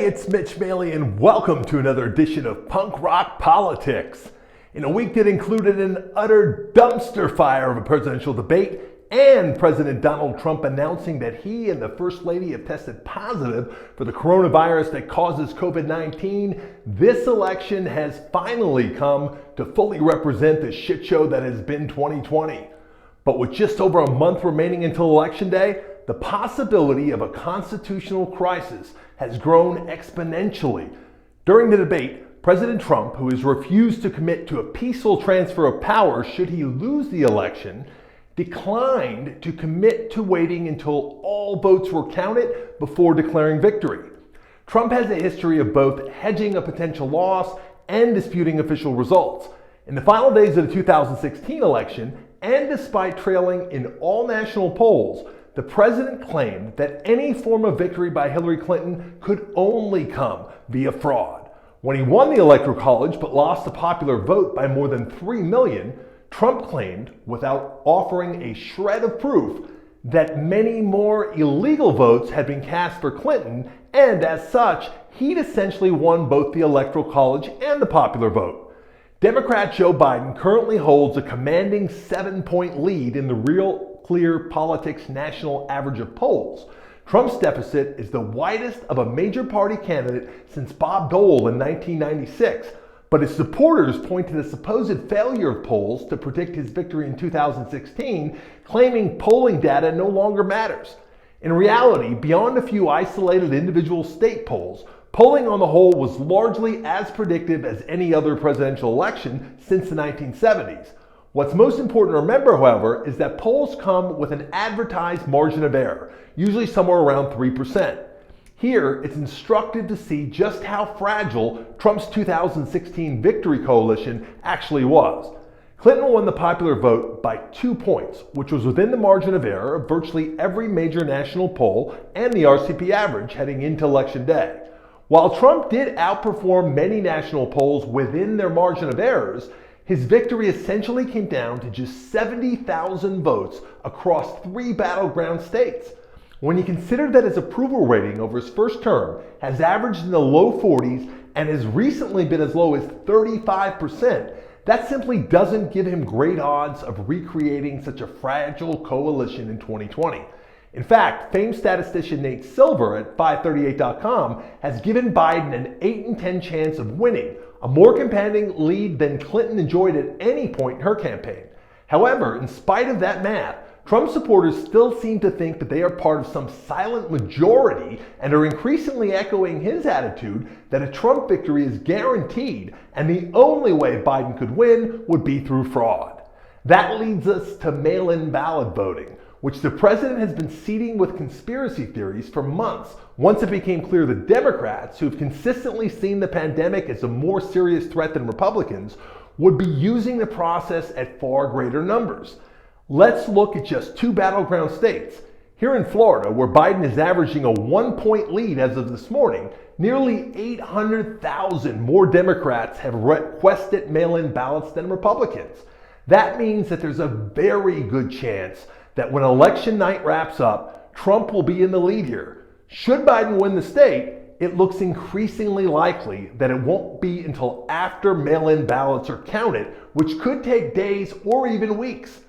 it's Mitch Bailey, and welcome to another edition of Punk Rock Politics. In a week that included an utter dumpster fire of a presidential debate and President Donald Trump announcing that he and the First Lady have tested positive for the coronavirus that causes COVID-19, this election has finally come to fully represent the shit show that has been 2020. But with just over a month remaining until Election Day, the possibility of a constitutional crisis has grown exponentially. During the debate, President Trump, who has refused to commit to a peaceful transfer of power should he lose the election, declined to commit to waiting until all votes were counted before declaring victory. Trump has a history of both hedging a potential loss and disputing official results. In the final days of the 2016 election, and despite trailing in all national polls, the president claimed that any form of victory by Hillary Clinton could only come via fraud. When he won the Electoral College but lost the popular vote by more than 3 million, Trump claimed, without offering a shred of proof, that many more illegal votes had been cast for Clinton, and as such, he'd essentially won both the Electoral College and the popular vote. Democrat Joe Biden currently holds a commanding 7-point lead in the Real Clear Politics national average of polls. Trump's deficit is the widest of a major party candidate since Bob Dole in 1996, but his supporters point to the supposed failure of polls to predict his victory in 2016, claiming polling data no longer matters. In reality, beyond a few isolated individual state polls, polling on the whole was largely as predictive as any other presidential election since the 1970s. What's most important to remember, however, is that polls come with an advertised margin of error, usually somewhere around 3%. Here, it's instructive to see just how fragile Trump's 2016 victory coalition actually was. Clinton won the popular vote by 2 points, which was within the margin of error of virtually every major national poll and the RCP average heading into Election Day. While Trump did outperform many national polls within their margin of errors, his victory essentially came down to just 70,000 votes across 3 battleground states. When you consider that his approval rating over his first term has averaged in the low 40s and has recently been as low as 35%, that simply doesn't give him great odds of recreating such a fragile coalition in 2020. In fact, famed statistician Nate Silver at 538.com has given Biden an 8 in 10 chance of winning, a more compelling lead than Clinton enjoyed at any point in her campaign. However, in spite of that math, Trump supporters still seem to think that they are part of some silent majority and are increasingly echoing his attitude that a Trump victory is guaranteed and the only way Biden could win would be through fraud. That leads us to mail-in ballot voting, which the president has been seeding with conspiracy theories for months once it became clear that Democrats, who've consistently seen the pandemic as a more serious threat than Republicans, would be using the process at far greater numbers. Let's look at just 2 battleground states. Here in Florida, where Biden is averaging a 1-point lead as of this morning, nearly 800,000 more Democrats have requested mail-in ballots than Republicans. That means that there's a very good chance that when election night wraps up, Trump will be in the lead here. Should Biden win the state, it looks increasingly likely that it won't be until after mail-in ballots are counted, which could take days or even weeks.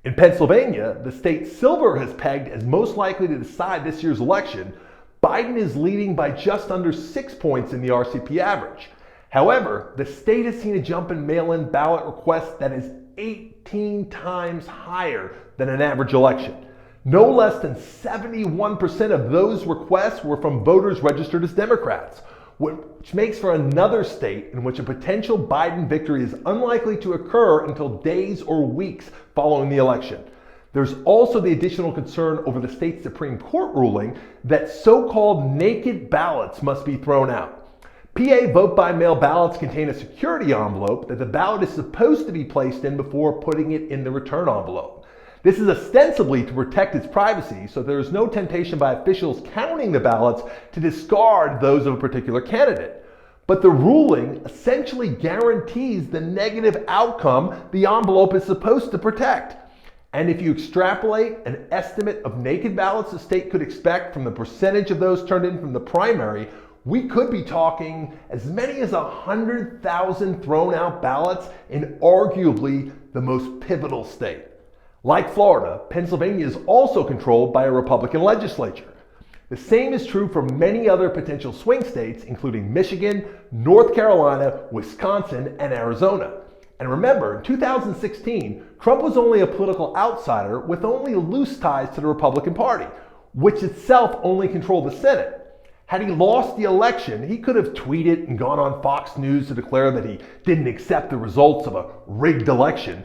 In Pennsylvania, the state Silver has pegged as most likely to decide this year's election, Biden is leading by just under 6 points in the RCP average. However, the state has seen a jump in mail-in ballot requests that is 18 times higher than an average election. No less than 71% of those requests were from voters registered as Democrats, which makes for another state in which a potential Biden victory is unlikely to occur until days or weeks following the election. There's also the additional concern over the state Supreme Court ruling that so-called naked ballots must be thrown out. PA vote-by-mail ballots contain a security envelope that the ballot is supposed to be placed in before putting it in the return envelope. This is ostensibly to protect its privacy, so there is no temptation by officials counting the ballots to discard those of a particular candidate. But the ruling essentially guarantees the negative outcome the envelope is supposed to protect. And if you extrapolate an estimate of naked ballots the state could expect from the percentage of those turned in from the primary, we could be talking as many as 100,000 thrown out ballots in arguably the most pivotal state. Like Florida, Pennsylvania is also controlled by a Republican legislature. The same is true for many other potential swing states, including Michigan, North Carolina, Wisconsin, and Arizona. And remember, in 2016, Trump was only a political outsider with only loose ties to the Republican Party, which itself only controlled the Senate. Had he lost the election, he could have tweeted and gone on Fox News to declare that he didn't accept the results of a rigged election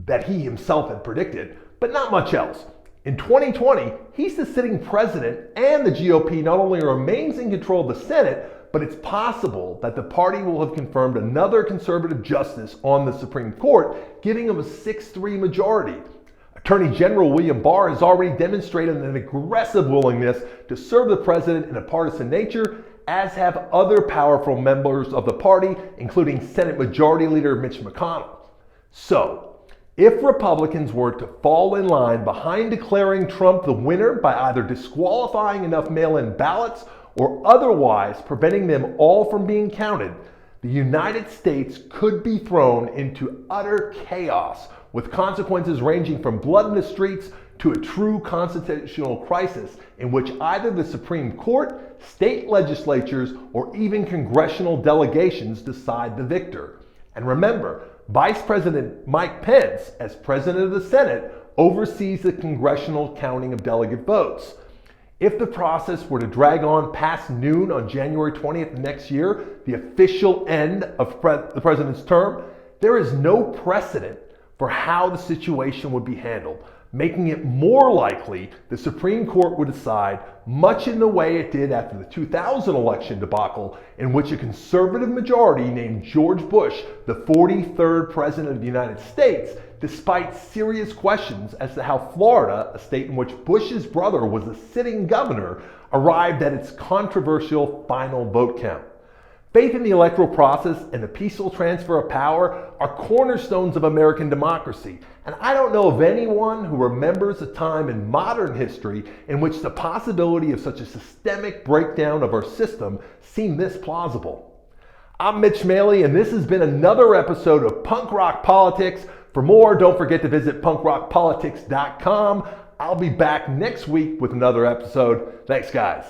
that he himself had predicted, but not much else. In 2020, he's the sitting president, and the GOP not only remains in control of the Senate, but it's possible that the party will have confirmed another conservative justice on the Supreme Court, giving him a 6-3 majority. Attorney General William Barr has already demonstrated an aggressive willingness to serve the president in a partisan nature, as have other powerful members of the party, including Senate Majority Leader Mitch McConnell. So, if Republicans were to fall in line behind declaring Trump the winner by either disqualifying enough mail-in ballots or otherwise preventing them all from being counted, the United States could be thrown into utter chaos, with consequences ranging from blood in the streets to a true constitutional crisis in which either the Supreme Court, state legislatures, or even congressional delegations decide the victor. And remember, Vice President Mike Pence, as president of the Senate, oversees the congressional counting of delegate votes. If the process were to drag on past noon on January 20th of next year, the official end of the president's term, there is no precedent for how the situation would be handled, making it more likely the Supreme Court would decide, much in the way it did after the 2000 election debacle, in which a conservative majority named George Bush the 43rd president of the United States, despite serious questions as to how Florida, a state in which Bush's brother was the sitting governor, arrived at its controversial final vote count. Faith in the electoral process and the peaceful transfer of power are cornerstones of American democracy, and I don't know of anyone who remembers a time in modern history in which the possibility of such a systemic breakdown of our system seemed this plausible. I'm Mitch Maley, and this has been another episode of Punk Rock Politics. For more, don't forget to visit punkrockpolitics.com. I'll be back next week with another episode. Thanks, guys.